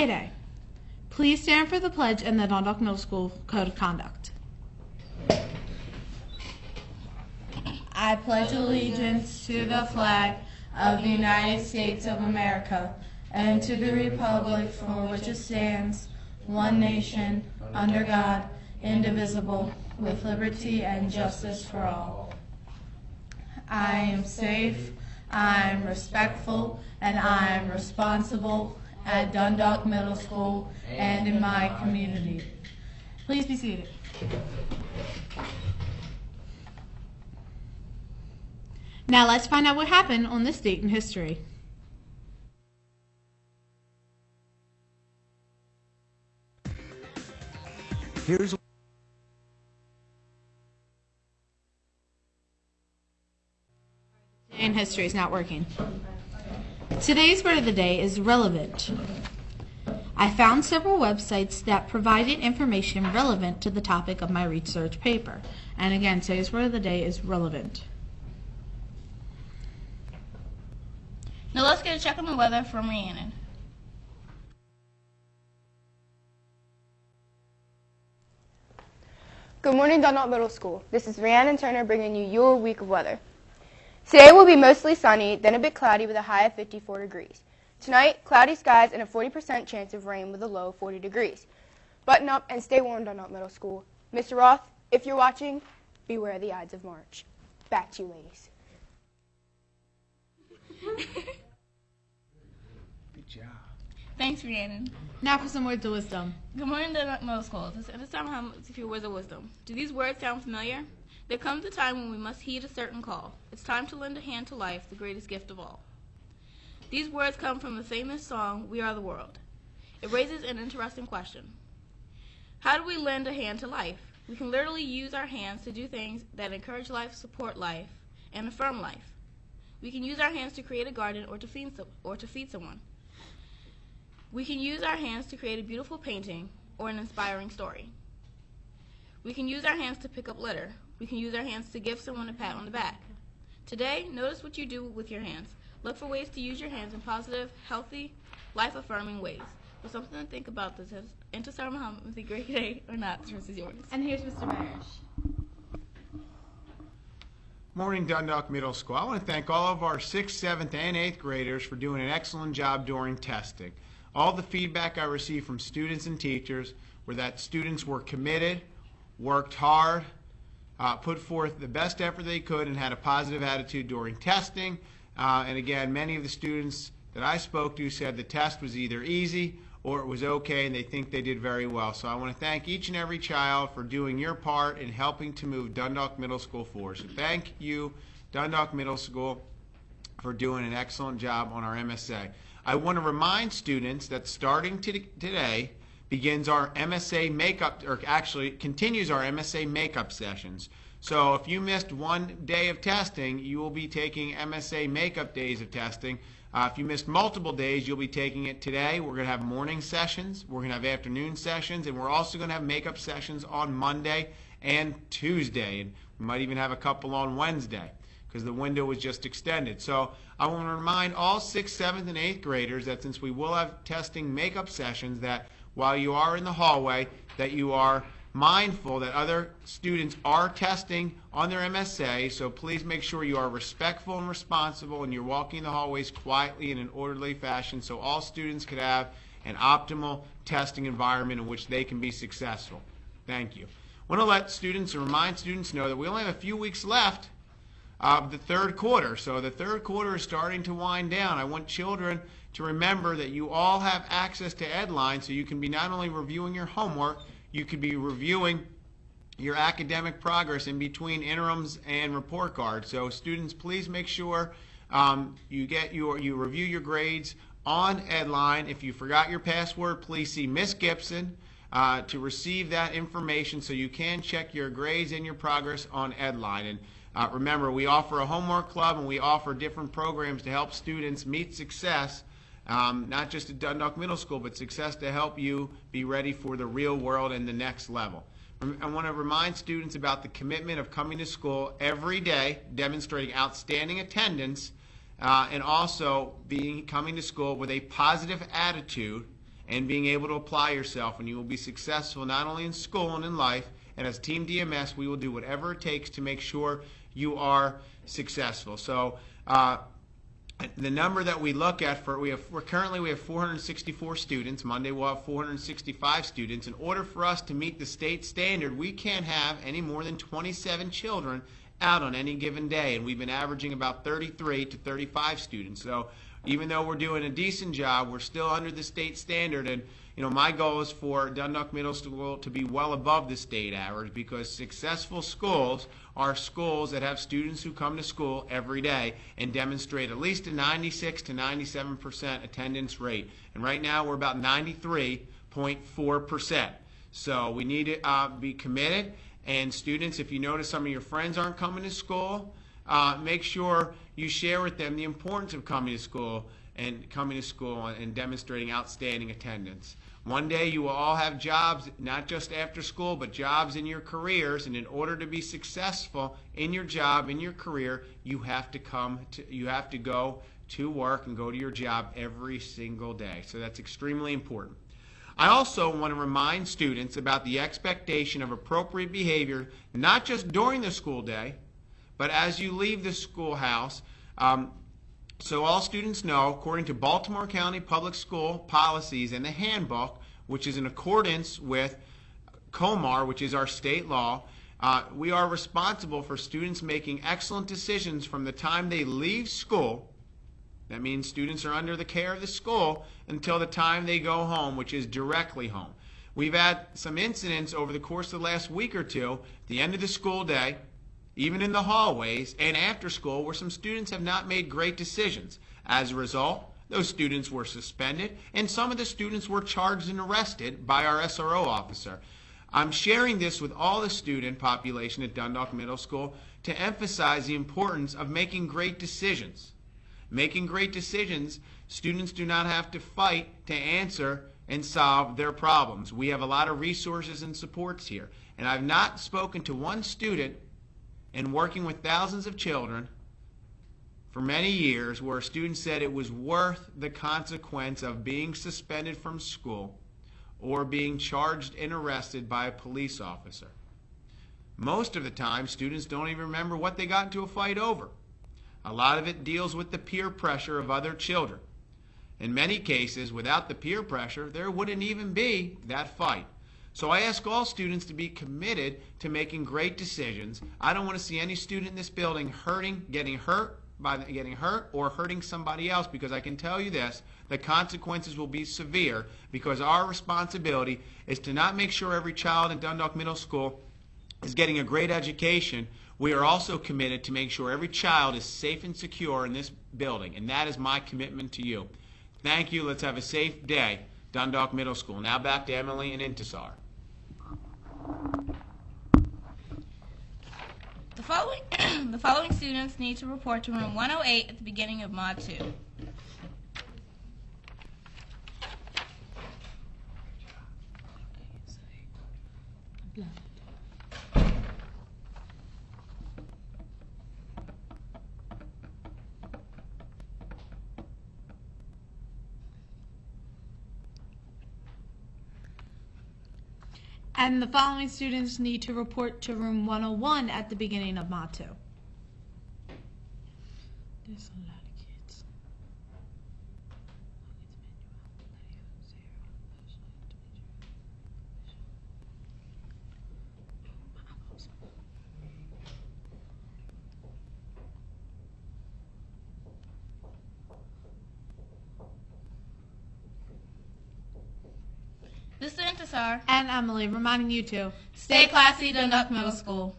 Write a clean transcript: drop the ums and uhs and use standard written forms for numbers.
Day. Please stand for the pledge and the Dundalk Middle School Code of Conduct. I pledge allegiance to the flag of the United States of America and to the republic for which it stands, one nation, under God, indivisible, with liberty and justice for all. I am safe, I am respectful, and I am responsible at Dundalk Middle School and in my community. Please be seated. Now let's find out what happened on this date in history. Here's in history is not working. Today's word of the day is relevant. I found several websites that provided information relevant to the topic of my research paper. And again, today's word of the day is relevant. Now let's get a check on the weather from Rhiannon. Good morning, Dundalk Middle School. This is Rhiannon Turner bringing you your week of weather. Today will be mostly sunny, then a bit cloudy with a high of 54 degrees. Tonight, cloudy skies and a 40% chance of rain with a low of 40 degrees. Button up and stay warm, Dundalk Middle School. Mr. Roth, if you're watching, beware the Ides of March. Back to you, ladies. good job. Thanks, Rhiannon. Now for some words of wisdom. Good morning, Dundalk Middle School. This time I have a few words of wisdom. Do these words sound familiar? There comes a time when we must heed a certain call. It's time to lend a hand to life, the greatest gift of all. These words come from the famous song, We Are the World. It raises an interesting question. How do we lend a hand to life? We can literally use our hands to do things that encourage life, support life, and affirm life. We can use our hands to create a garden or to feed someone. We can use our hands to create a beautiful painting or an inspiring story. We can use our hands to pick up litter. We can use our hands to give someone a pat on the back. Today, notice what you do with your hands. Look for ways to use your hands in positive, healthy, life-affirming ways. So something to think about this is, enter Sarah Muhammad with a great day or not. This is yours. And here's Mr. Marish. Morning, Dundalk Middle School. I want to thank all of our 6th, 7th, and 8th graders for doing an excellent job during testing. All the feedback I received from students and teachers were that students were committed, worked hard, put forth the best effort they could, and had a positive attitude during testing. And again, many of the students that I spoke to said the test was either easy or it was okay, and they think they did very well. So I want to thank each and every child for doing your part in helping to move Dundalk Middle School forward. So thank you, Dundalk Middle School, for doing an excellent job on our MSA. I want to remind students that starting today begins our MSA makeup, or actually continues our MSA makeup sessions. So if you missed one day of testing, you will be taking MSA makeup days of testing. If you missed multiple days, you'll be taking it today. We're going to have morning sessions, we're going to have afternoon sessions, and we're also going to have makeup sessions on Monday and Tuesday. And we might even have a couple on Wednesday because the window was just extended. So I want to remind all 6th, 7th, and 8th graders that since we will have testing makeup sessions, that while you are in the hallway, that you are mindful that other students are testing on their MSA, so please make sure you are respectful and responsible and you're walking the hallways quietly in an orderly fashion so all students could have an optimal testing environment in which they can be successful. Thank you. I want to let students and remind students know that we only have a few weeks left of the third quarter, so the third quarter is starting to wind down. I want children to remember that you all have access to Edline, so you can be not only reviewing your homework, you could be reviewing your academic progress in between interims and report cards. So students, please make sure you review your grades on Edline. If you forgot your password, please see Miss Gibson to receive that information so you can check your grades and your progress on Edline. And remember, we offer a homework club and we offer different programs to help students meet success, not just at Dundalk Middle School, but success to help you be ready for the real world and the next level. I want to remind students about the commitment of coming to school every day, demonstrating outstanding attendance, and also coming to school with a positive attitude and being able to apply yourself, and you will be successful not only in school and in life. And as Team DMS, we will do whatever it takes to make sure you are successful. So the number that we look at currently we have 464 students. Monday we'll have 465 students. In order for us to meet the state standard, we can't have any more than 27 children out on any given day, and we've been averaging about 33 to 35 students. So even though we're doing a decent job, we're still under the state standard. And my goal is for Dundalk Middle School to be well above the state average, because successful schools are schools that have students who come to school every day and demonstrate at least a 96 to 97% attendance rate. And right now we're about 93.4%. So we need to be committed. And students, if you notice some of your friends aren't coming to school, make sure you share with them the importance of coming to school and demonstrating outstanding attendance. One day you will all have jobs, not just after school, but jobs in your careers. And in order to be successful in your job, in your career, you have to go to work and go to your job every single day. So that's extremely important. I also want to remind students about the expectation of appropriate behavior, not just during the school day, but as you leave the schoolhouse. So all students know, according to Baltimore County Public School policies and the handbook, which is in accordance with COMAR, which is our state law, we are responsible for students making excellent decisions from the time they leave school. That means students are under the care of the school until the time they go home, which is directly home. We've had some incidents over the course of the last week or two, at the end of the school day, even in the hallways and after school, where some students have not made great decisions. As a result, those students were suspended, and some of the students were charged and arrested by our SRO officer. I'm sharing this with all the student population at Dundalk Middle School to emphasize the importance of making great decisions. Making great decisions, students do not have to fight to answer and solve their problems. We have a lot of resources and supports here. And I've not spoken to one student in working with thousands of children for many years where a student said it was worth the consequence of being suspended from school or being charged and arrested by a police officer. Most of the time, students don't even remember what they got into a fight over. A lot of it deals with the peer pressure of other children. In many cases, without the peer pressure, there wouldn't even be that fight. So I ask all students to be committed to making great decisions. I don't want to see any student in this building getting hurt or hurting somebody else, because I can tell you this, the consequences will be severe, because our responsibility is to not make sure every child in Dundalk Middle School is getting a great education. We are also committed to make sure every child is safe and secure in this building, and that is my commitment to you. Thank you. Let's have a safe day, Dundalk Middle School. Now back to Emily and Intisar. The following students need to report to room 108 at the beginning of Mod 2. And the following students need to report to room 101 at the beginning of Mod 2. There's a lot of kids. This is Intisar. And Emily, reminding you to Stay classy, Dundalk Middle School.